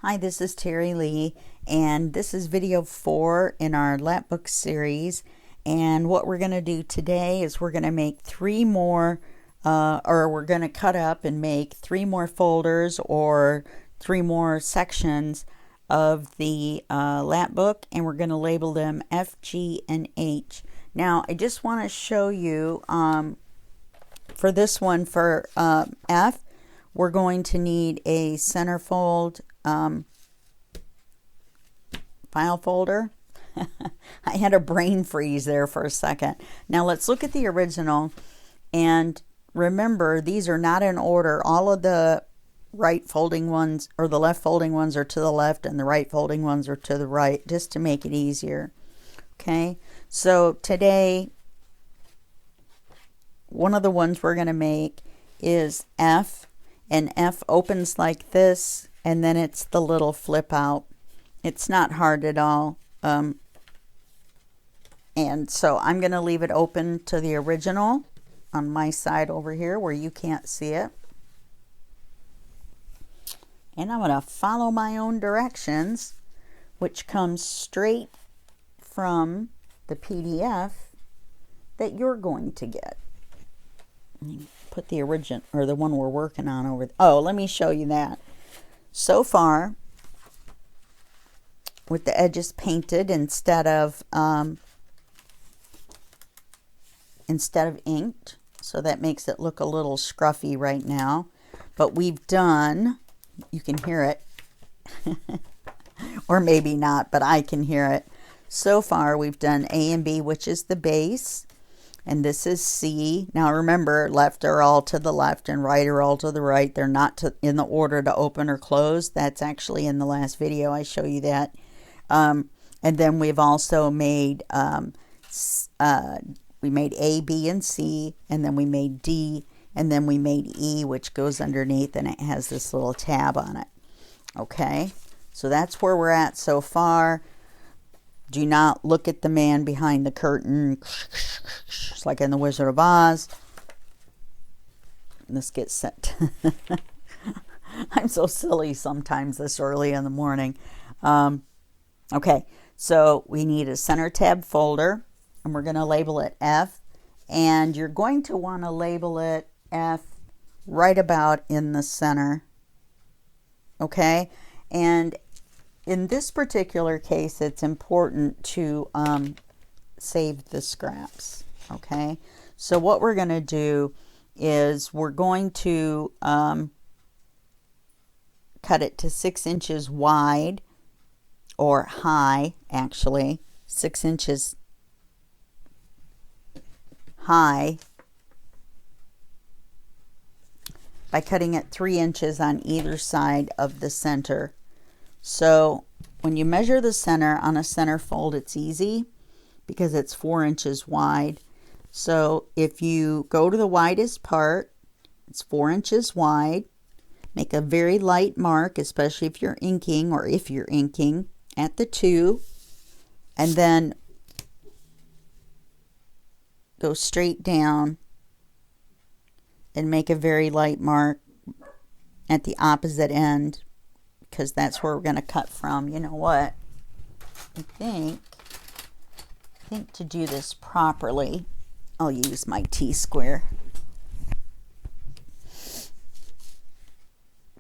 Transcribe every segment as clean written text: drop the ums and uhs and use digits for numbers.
Hi, this is Terry Lee, and this is video 4 in our Lapbook series. And what we're going to do today is we're going to make 3 more, we're going to cut up and make 3 more folders or 3 more sections of the Lapbook, and we're going to label them F, G, and H. Now, I just want to show you for this one, for F, we're going to need a centerfold file folder. I had a brain freeze there for a second. Now let's look at the original, and remember, these are not in order. All of the right folding ones or the left folding ones are to the left, and the right folding ones are to the right, just to make it easier. Okay, so today one of the ones we're going to make is F, and F opens like this, and then it's the little flip out. It's not hard at all. And so I'm going to leave it open to the original on my side over here where you can't see it. And I'm going to follow my own directions, which comes straight from the PDF that you're going to get. Put the original, or the one we're working on over. Oh, let me show you that. So far, with the edges painted instead of inked, so that makes it look a little scruffy right now. But we've done, you can hear it, or maybe not, but I can hear it. So far, we've done A and B, which is the base, and this is C. Now remember, left are all to the left and right are all to the right. They're not in the order to open or close. That's actually in the last video. I show you that. And then we've also made, we made A, B, and C, and then we made D, and then we made E, which goes underneath, and it has this little tab on it. Okay, so that's where we're at so far. Do not look at the man behind the curtain. It's like in The Wizard of Oz. This gets set. I'm so silly sometimes this early in the morning. Okay, so we need a center tab folder, and we're going to label it F. And you're going to want to label it F right about in the center. Okay, and in this particular case, it's important to save the scraps. Okay, so what we're going to do is we're going to cut it to 6 inches wide, or high, actually, 6 inches high, by cutting it 3 inches on either side of the center. So when you measure the center on a center fold, it's easy because it's 4 inches wide. So if you go to the widest part, it's 4 inches wide. Make a very light mark, especially if you're inking, or if you're inking, at the 2, and then go straight down and make a very light mark at the opposite end, because that's where we're going to cut from. You know what? I think to do this properly, I'll use my T-square.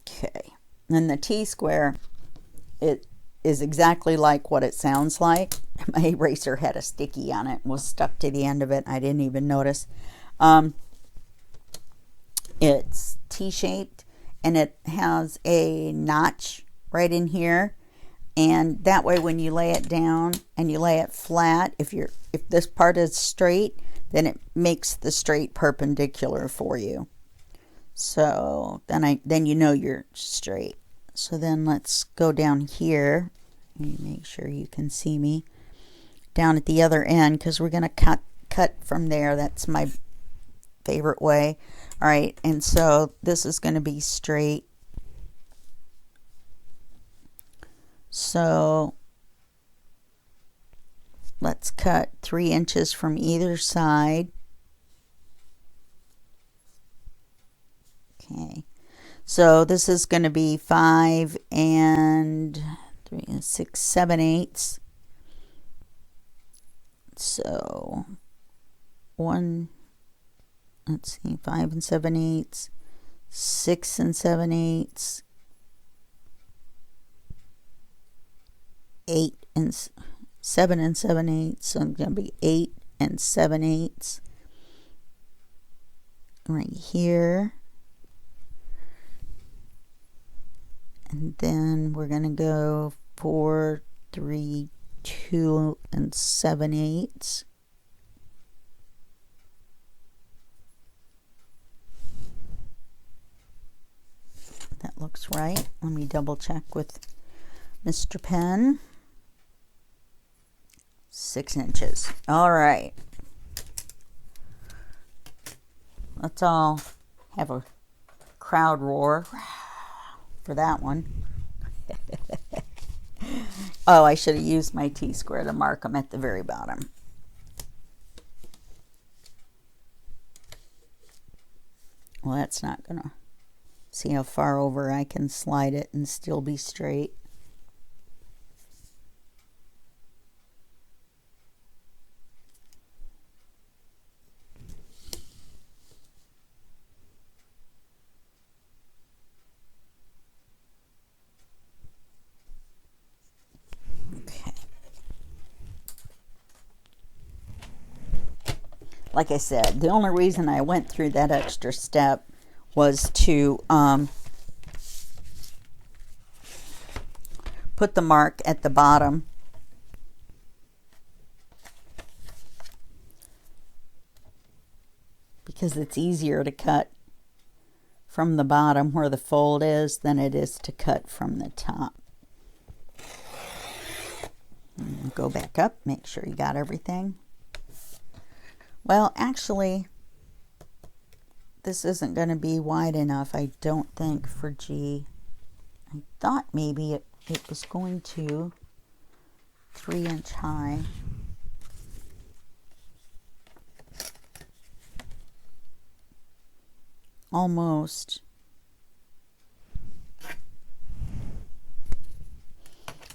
Okay, and the T-square, it is exactly like what it sounds like. My eraser had a sticky on it and was stuck to the end of it. I didn't even notice. It's T-shaped, and it has a notch right in here, and that way when you lay it down and you lay it flat, if this part is straight, then it makes the straight perpendicular for you. So then you know you're straight. So then let's go down here. Let me make sure you can see me down at the other end, because we're going to cut from there. That's my favorite way. All right, and so this is going to be straight. So let's cut 3 inches from either side. Okay, So this is going to be 5 and 3 and 6, 7/8. So 1, let's see, 5 and 7/8, 6 and 7/8, 8 and 7 and 7/8. So it's going to be 8 and 7/8 right here. And then we're going to go 4, 3, 2 and 7/8. That looks right. Let me double check with Mr. Pen. 6 inches. All right. Let's all have a crowd roar for that one. Oh, I should have used my T-square to mark them at the very bottom. Well, that's not gonna, see how far over I can slide it and still be straight. Like I said, the only reason I went through that extra step was to put the mark at the bottom because it's easier to cut from the bottom where the fold is than it is to cut from the top. And go back up, make sure you got everything. Well, actually, this isn't going to be wide enough, I don't think, for G. I thought maybe it was going to 3-inch high. Almost.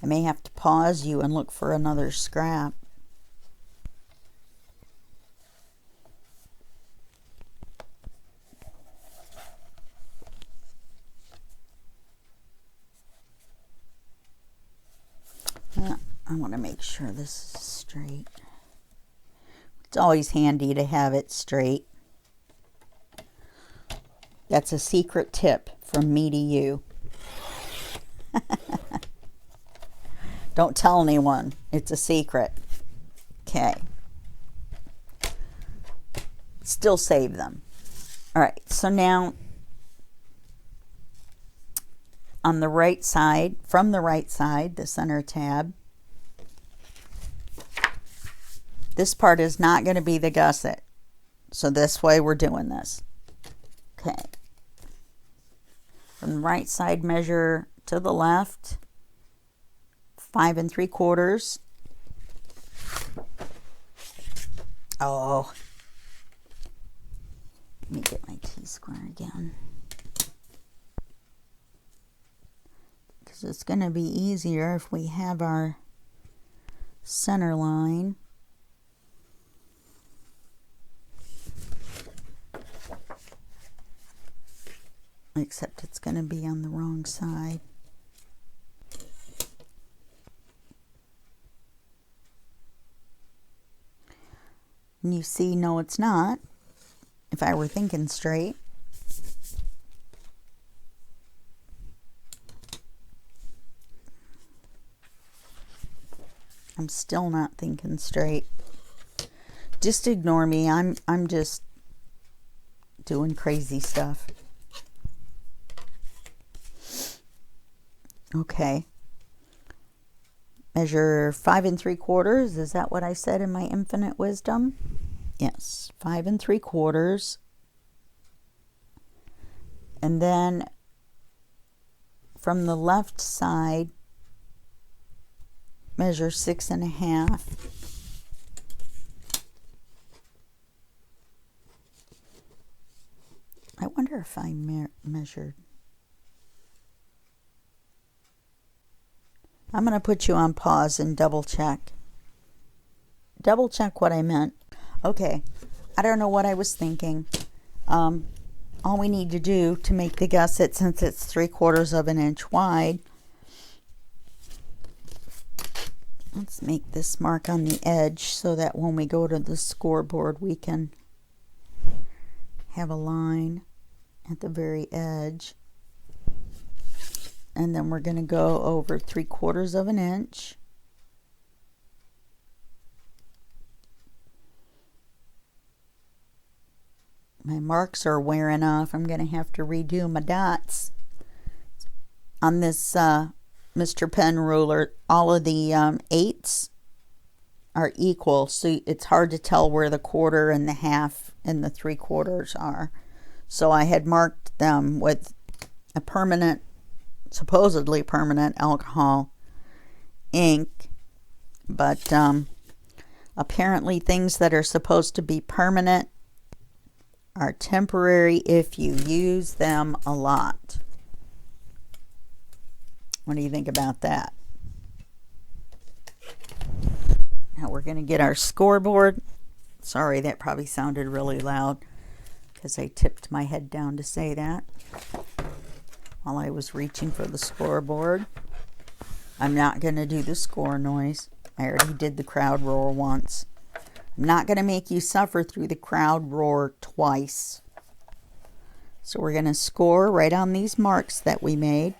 I may have to pause you and look for another scrap. I want to make sure this is straight. It's always handy to have it straight. That's a secret tip from me to you. Don't tell anyone. It's a secret. Okay. Still save them. All right. So now on the right side, from the right side, the center tab, this part is not going to be the gusset. So this way we're doing this. Okay. From the right side, measure to the left, 5 3/4. Oh. Let me get my T-square again. Because it's going to be easier if we have our center line. Except it's going to be on the wrong side. And you see, no, it's not. If I were thinking straight. I'm still not thinking straight. Just ignore me. I'm just doing crazy stuff. Okay. Measure 5 3/4. Is that what I said in my infinite wisdom? Yes, 5 3/4. And then from the left side, measure 6 1/2. I wonder if I measured. I'm going to put you on pause and double check. Double check what I meant. Okay, I don't know what I was thinking. All we need to do to make the gusset, since it's 3/4 of an inch wide, let's make this mark on the edge so that when we go to the scoreboard we can have a line at the very edge. And then we're going to go over 3/4 of an inch. My marks are wearing off. I'm going to have to redo my dots. On this Mr. Pen ruler, all of the 8s are equal, so it's hard to tell where the 1/4 and the 1/2 and the 3/4 are. So I had marked them with a permanent, supposedly permanent alcohol ink, but apparently things that are supposed to be permanent are temporary if you use them a lot. What do you think about that? Now we're going to get our scoreboard. Sorry, that probably sounded really loud because I tipped my head down to say that while I was reaching for the scoreboard. I'm not going to do the score noise. I already did the crowd roar once. I'm not going to make you suffer through the crowd roar twice. So we're going to score right on these marks that we made.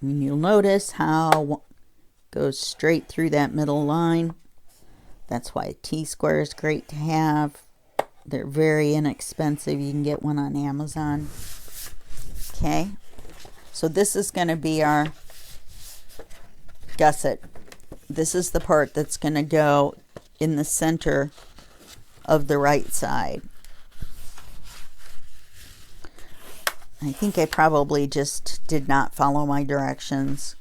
And you'll notice how it goes straight through that middle line. That's why a T-square is great to have. They're very inexpensive. You can get one on Amazon. Okay, so this is going to be our gusset. This is the part that's going to go in the center of the right side. I think I probably just did not follow my directions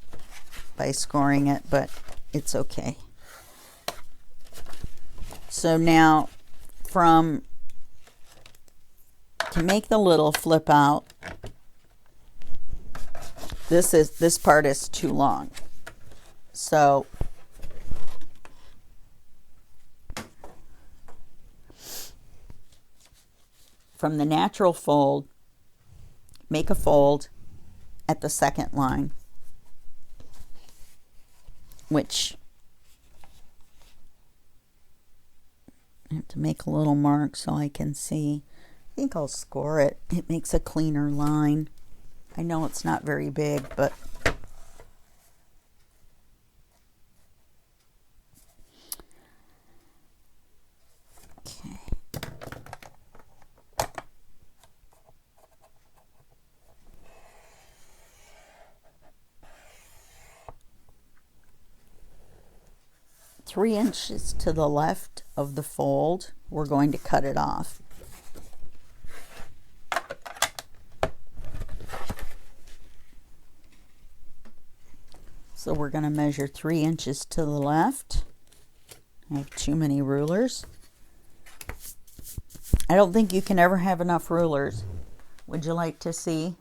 by scoring it, but it's okay. So now to make the little flip out, this part is too long. So from the natural fold, make a fold at the second line, which I have to make a little mark so I can see. I think I'll score it. It makes a cleaner line. I know it's not very big, but okay. Three inches to the left of the fold, we're going to cut it off. So we're going to measure 3 inches to the left. I have too many rulers. I don't think you can ever have enough rulers. Would you like to see?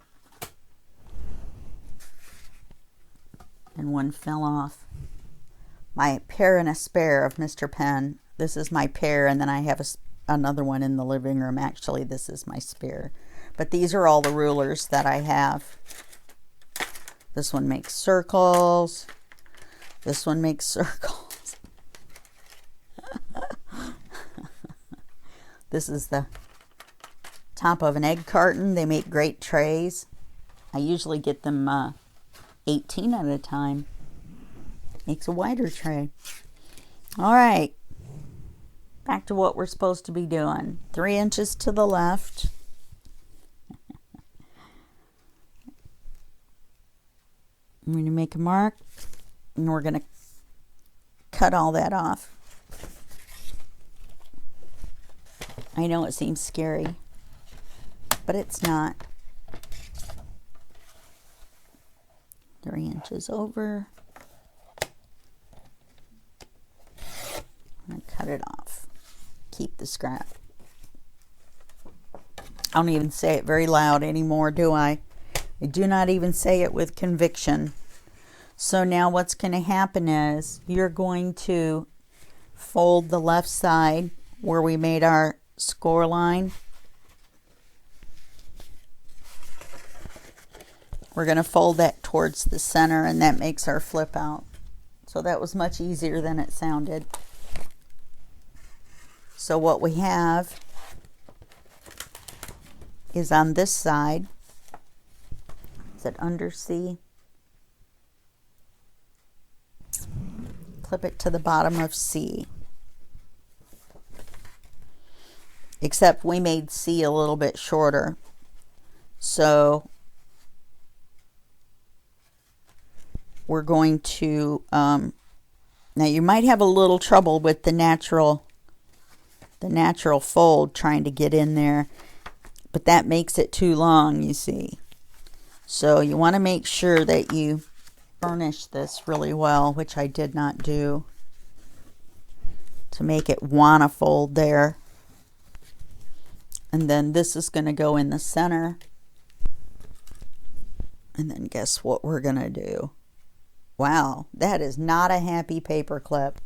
And one fell off. My pair and a spare of Mr. Pen. This is my pair, and then I have another one in the living room. Actually, this is my spare. But these are all the rulers that I have. This one makes circles. This one makes circles. This is the top of an egg carton. They make great trays. I usually get them 18 at a time. Makes a wider tray. All right. Back to what we're supposed to be doing. 3 inches to the left. I'm going to make a mark, and we're going to cut all that off. I know it seems scary, but it's not. 3 inches over. I'm going to cut it off. Keep the scrap. I don't even say it very loud anymore, do I? I do not even say it with conviction. So now what's going to happen is you're going to fold the left side where we made our score line. We're going to fold that towards the center, and that makes our flip out. So that was much easier than it sounded. So what we have is on this side, is it under C? Clip it to the bottom of C. Except we made C a little bit shorter. So we're going to, now you might have a little trouble with the natural fold trying to get in there, but that makes it too long, you see. So you want to make sure that you burnish this really well, which I did not do, to make it want to fold there. And then this is going to go in the center. And then guess what we're going to do? Wow, that is not a happy paper clip.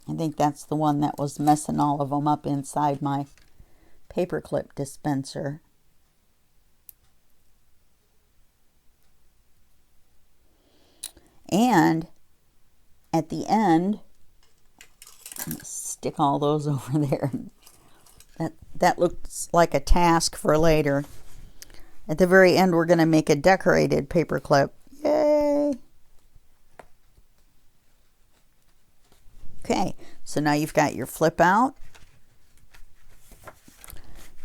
I think that's the one that was messing all of them up inside my paper clip dispenser. And at the end, I'm gonna stick all those over there. That looks like a task for later. At the very end, we're going to make a decorated paper clip. Yay! Okay, so now you've got your flip out.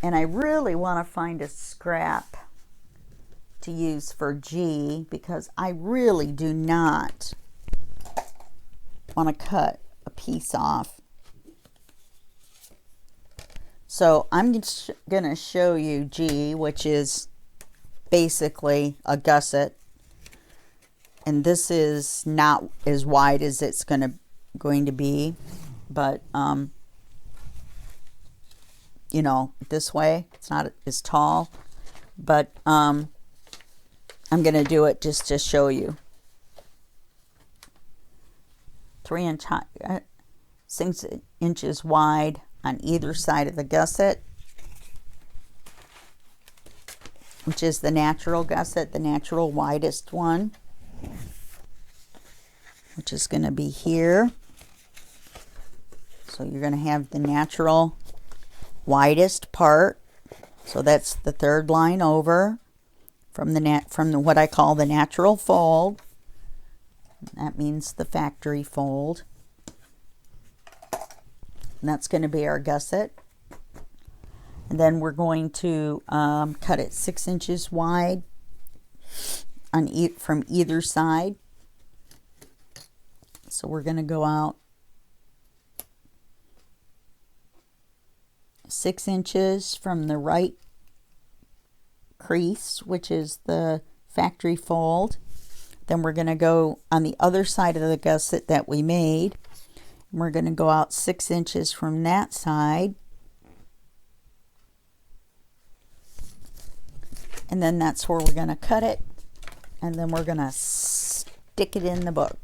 And I really want to find a scrap to use for G, because I really do not want to cut a piece off. So I'm just going to show you G, which is basically a gusset. And this is not as wide as it's going to be, but you know, this way it's not as tall, but I'm going to do it just to show you. 6 inches wide on either side of the gusset, which is the natural gusset, the natural widest one, which is going to be here. So you're going to have the natural widest part. So that's the third line over from what I call the natural fold. That means the factory fold. And that's going to be our gusset. And then we're going to cut it 6 inches wide from either side. So we're going to go out 6 inches from the right crease, which is the factory fold. Then we're going to go on the other side of the gusset that we made. And we're going to go out 6 inches from that side. And then that's where we're going to cut it. And then we're going to stick it in the book.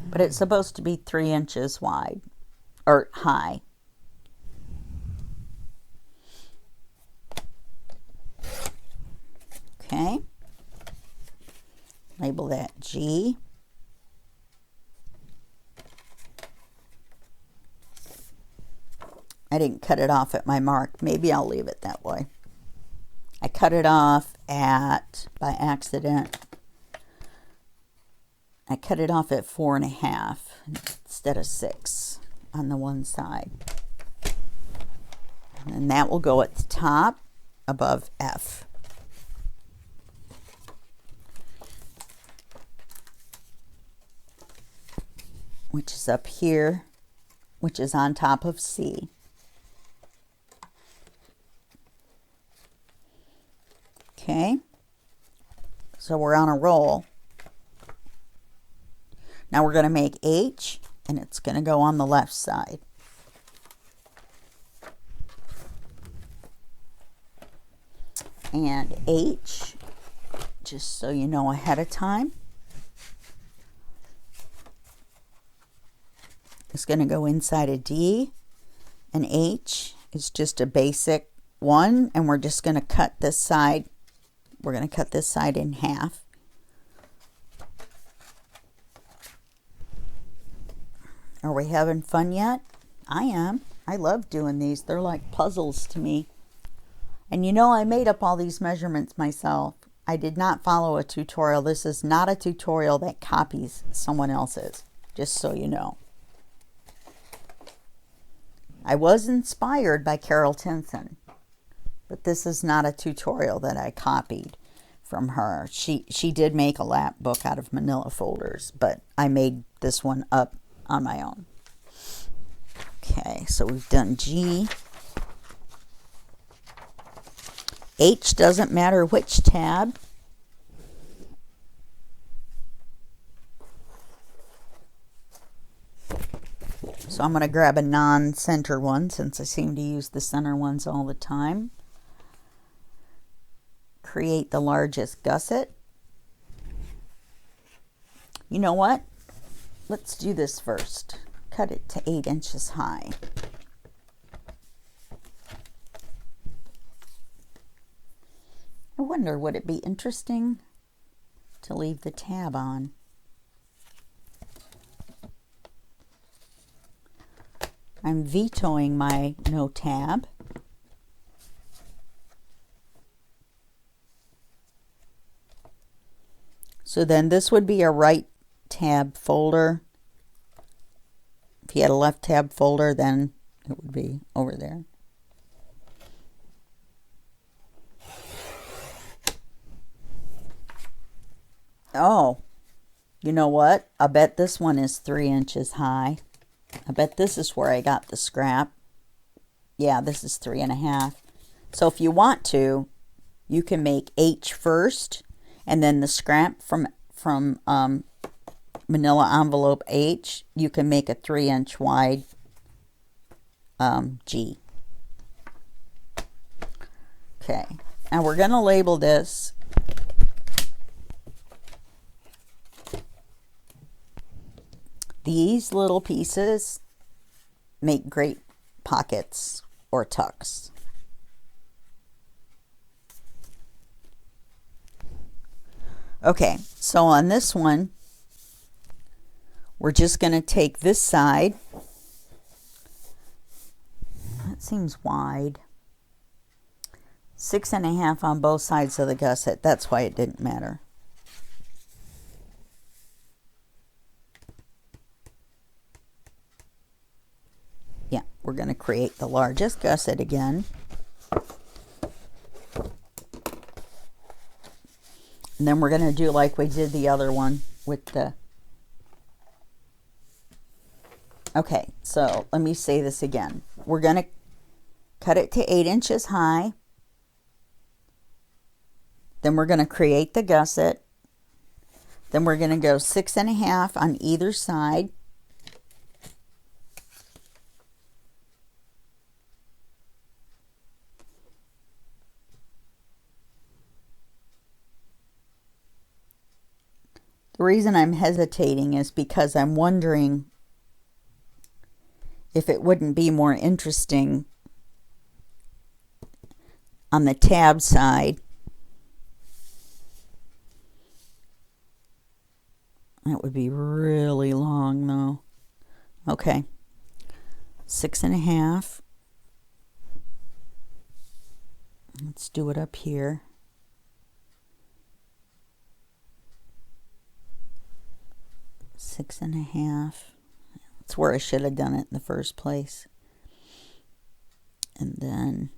But it's supposed to be 3 inches wide, or high. Okay. Label that G. I didn't cut it off at my mark. Maybe I'll leave it that way. I cut it off by accident. I cut it off at 4.5 instead of 6 on the one side. And that will go at the top above F. Which is up here, which is on top of C. Okay, so we're on a roll. Now we're going to make H, and it's going to go on the left side. And H, just so you know ahead of time, is going to go inside a D, and H is just a basic one, and we're just going to cut this side. We're going to cut this side in half. Are we having fun yet? I am. I love doing these. They're like puzzles to me. And you know, I made up all these measurements myself. I did not follow a tutorial. This is not a tutorial that copies someone else's, just so you know. I was inspired by Carol Tinson, but this is not a tutorial that I copied from her. She did make a Lapbook out of manila folders, but I made this one up on my own. Okay, so we've done G. H doesn't matter which tab. So I'm going to grab a non-center one since I seem to use the center ones all the time. Create the largest gusset. You know what? Let's do this first. Cut it to 8 inches high. I wonder, would it be interesting to leave the tab on? I'm vetoing my no tab. So then this would be a right tab folder. If you had a left tab folder, then it would be over there. Oh, you know what? I bet this one is 3 inches high. I bet this is where I got the scrap. Yeah, this is 3.5. So if you want to, you can make H first, and then the scrap from manila envelope H, you can make a 3-inch wide G. Okay, now we're going to label this these little pieces make great pockets or tucks. Okay, so on this one, we're just going to take this side. That seems wide. 6.5 on both sides of the gusset. That's why it didn't matter. Yeah, we're going to create the largest gusset again. And then we're going to do like we did the other one with the... Okay, so let me say this again. We're going to cut it to 8 inches high. Then we're going to create the gusset. Then we're going to go 6.5 on either side. The reason I'm hesitating is because I'm wondering if it wouldn't be more interesting on the tab side. That would be really long though. Okay, 6.5. Let's do it up here. 6.5. That's where I should have done it in the first place. And then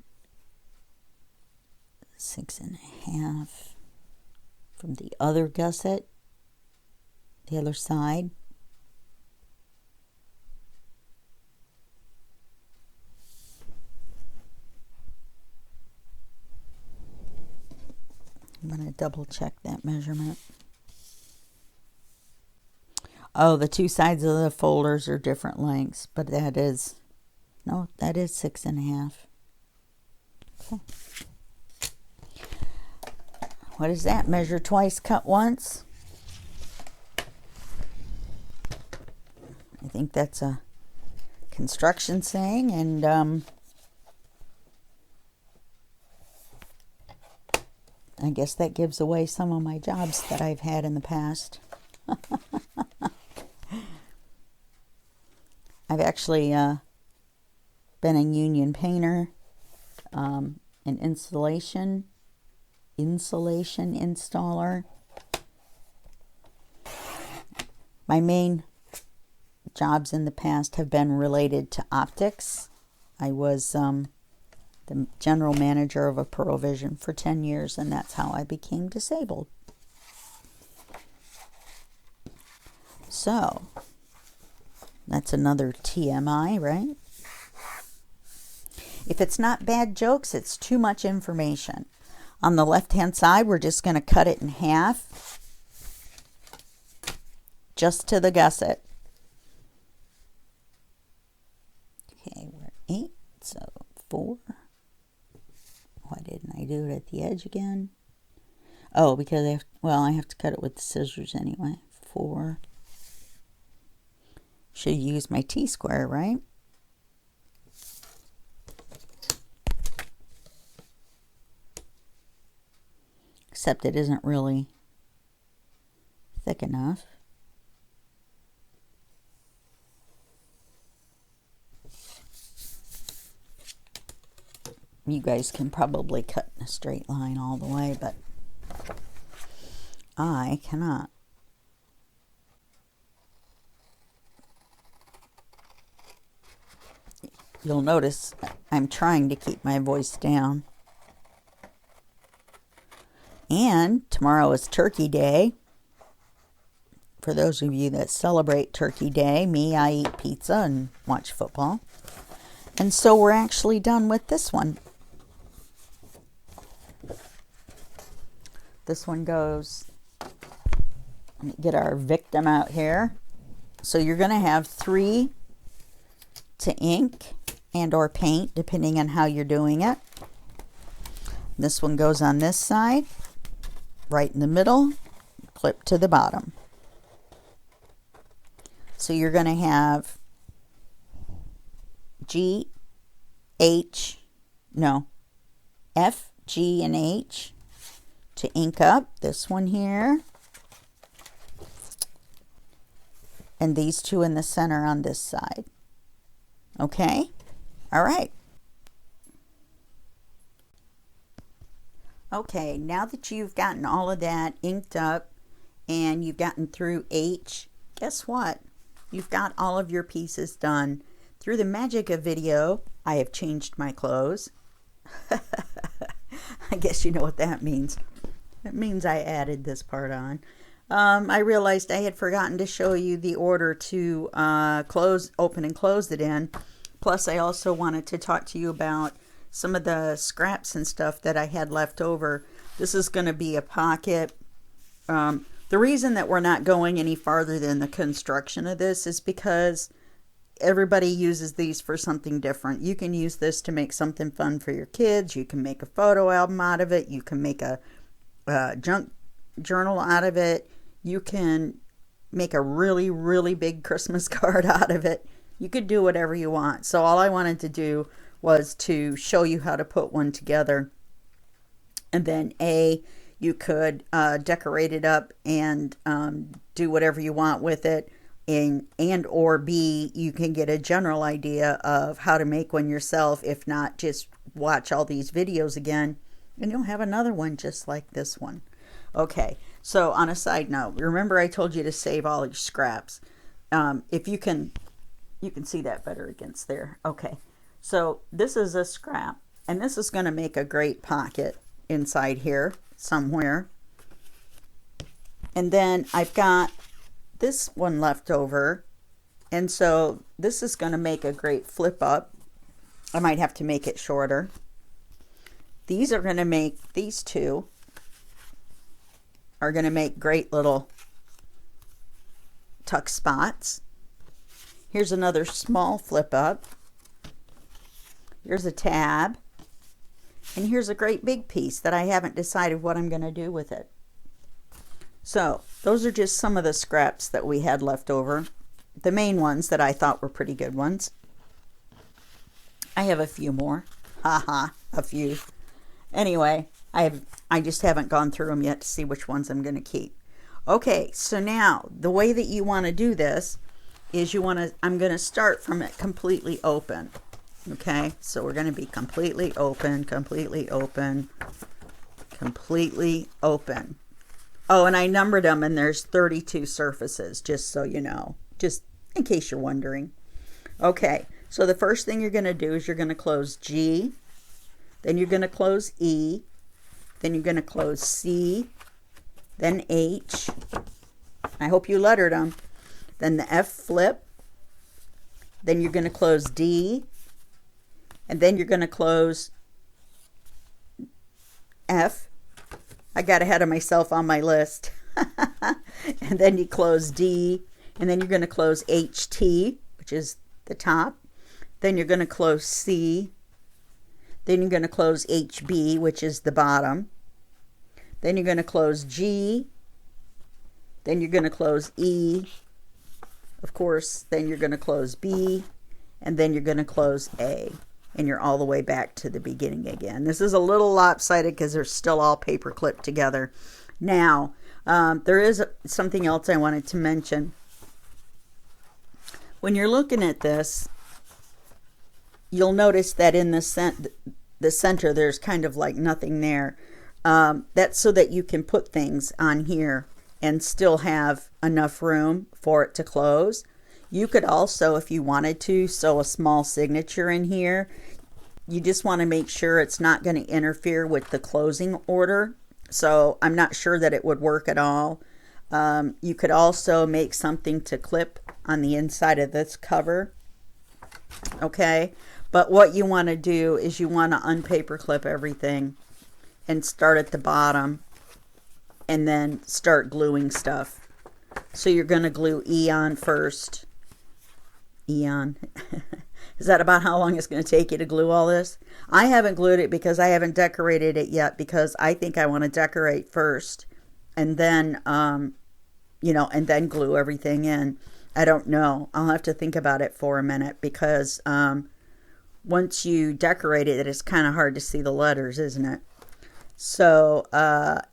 6.5 from the other gusset, the other side. I'm going to double check that measurement. Oh, the two sides of the folders are different lengths, but that is, no, that is 6.5. Okay. What is that? Measure twice, cut once. I think that's a construction saying, and I guess that gives away some of my jobs that I've had in the past. I've actually been a union painter, an insulation installer. My main jobs in the past have been related to optics. I was the general manager of a Pearl Vision for 10 years, and that's how I became disabled. So, that's another TMI, right? If it's not bad jokes, it's too much information. On the left-hand side, we're just going to cut it in half, just to the gusset. Okay, we're at 8, so 4. Why didn't I do it at the edge again? Oh, because I have to cut it with the scissors anyway. 4. Should use my T-square, right? Except it isn't really thick enough. You guys can probably cut in a straight line all the way, but I cannot. You'll notice I'm trying to keep my voice down. And tomorrow is Turkey Day. For those of you that celebrate Turkey Day, I eat pizza and watch football. And so we're actually done with this one. This one goes, let me get our victim out here. So you're going to have 3 to ink and or paint, depending on how you're doing it. This one goes on this side, right in the middle, clip to the bottom. So you're going to have F, G, and H to ink up. This one here. And these 2 in the center on this side. Okay? All right. Okay, now that you've gotten all of that inked up and you've gotten through H, guess what? You've got all of your pieces done. Through the magic of video, I have changed my clothes. I guess you know what that means. It means I added this part on. I realized I had forgotten to show you the order to open and close it in. Plus, I also wanted to talk to you about some of the scraps and stuff that I had left over. This is going to be a pocket. The reason that we're not going any farther than the construction of this is because everybody uses these for something different. You can use this to make something fun for your kids. You can make a photo album out of it. You can make a junk journal out of it. You can make a really, really big Christmas card out of it. You could do whatever you want. So all I wanted to do was to show you how to put one together. And then you could decorate it up and do whatever you want with it. And or B, you can get a general idea of how to make one yourself. If not, just watch all these videos again and you'll have another one just like this one. Okay, so on a side note, remember I told you to save all your scraps. If you can see that better against there. Okay, so this is a scrap, and this is going to make a great pocket inside here somewhere. And then I've got this one left over, and so this is going to make a great flip up. I might have to make it shorter. These are going to make, these 2 are going to make great little tuck spots. Here's another small flip up. Here's a tab. And here's a great big piece that I haven't decided what I'm going to do with it. So those are just some of the scraps that we had left over. The main ones that I thought were pretty good ones. I have a few more. Haha, a few. Anyway, I just haven't gone through them yet to see which ones I'm going to keep. Okay, so now the way that you want to do this is I'm going to start from it completely open. Okay, so we're going to be completely open, completely open, completely open. Oh, and I numbered them, and there's 32 surfaces, just so you know, just in case you're wondering. Okay, so the first thing you're going to do is you're going to close G, then you're going to close E, then you're going to close C, then H. I hope you lettered them. Then the F flip, then you're going to close D, and then you're going to close F. I got ahead of myself on my list. And then you close D, and then you're going to close HT, which is the top. Then you're going to close C. Then you're going to close HB, which is the bottom. Then you're going to close G. Then you're going to close E. Of course, then you're going to close B. And then you're going to close A. And you're all the way back to the beginning again. This is a little lopsided because they're still all paper clipped together. Now, there is something else I wanted to mention. When you're looking at this, you'll notice that in the center, there's kind of like nothing there. That's so that you can put things on here and still have enough room for it to close. You could also, if you wanted to, sew a small signature in here. You just want to make sure it's not going to interfere with the closing order. So I'm not sure that it would work at all. You could also make something to clip on the inside of this cover. Okay, but what you want to do is you want to unpaper clip everything and start at the bottom and then start gluing stuff. So you're going to glue E on first. Eon. Is that about how long it's going to take you to glue all this? I haven't glued it because I haven't decorated it yet, because I think I want to decorate first and then, you know, and then glue everything in. I don't know. I'll have to think about it for a minute, because once you decorate it, it's kind of hard to see the letters, isn't it? So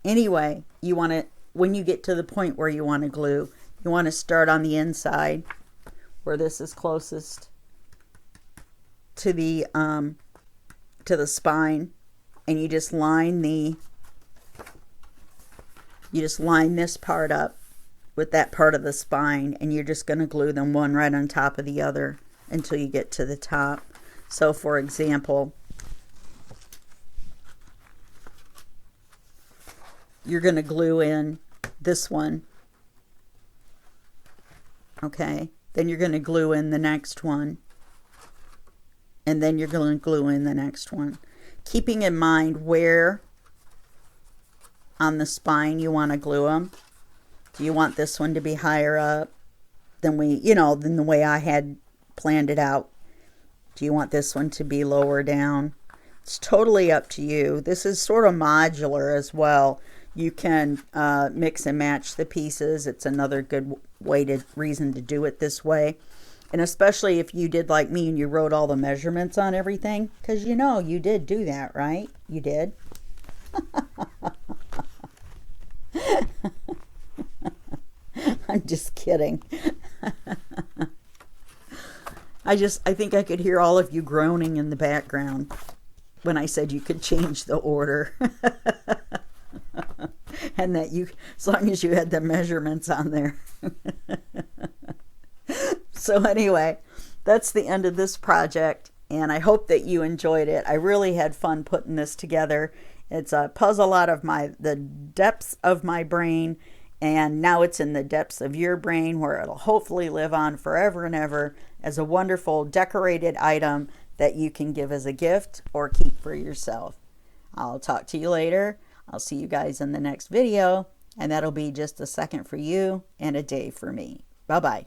anyway, you want to, when you get to the point where you want to glue, you want to start on the inside, where this is closest to the spine, and you just line this part up with that part of the spine, and you're just going to glue them one right on top of the other until you get to the top. So for example, you're going to glue in this one, okay? Then you're going to glue in the next one. And then you're going to glue in the next one. Keeping in mind where on the spine you want to glue them. Do you want this one to be higher up than than the way I had planned it out? Do you want this one to be lower down? It's totally up to you. This is sort of modular as well. You can mix and match the pieces. It's another good reason to do it this way. And especially if you did like me and you wrote all the measurements on everything, because you know you did do that, right? You did. I'm just kidding. I think I could hear all of you groaning in the background when I said you could change the order. And that you, as long as you had the measurements on there. So anyway, that's the end of this project, and I hope that you enjoyed it. I really had fun putting this together. It's a puzzle out of the depths of my brain, and now it's in the depths of your brain, where it'll hopefully live on forever and ever as a wonderful decorated item that you can give as a gift or keep for yourself. I'll talk to you later. I'll see you guys in the next video, and that'll be just a second for you and a day for me. Bye-bye.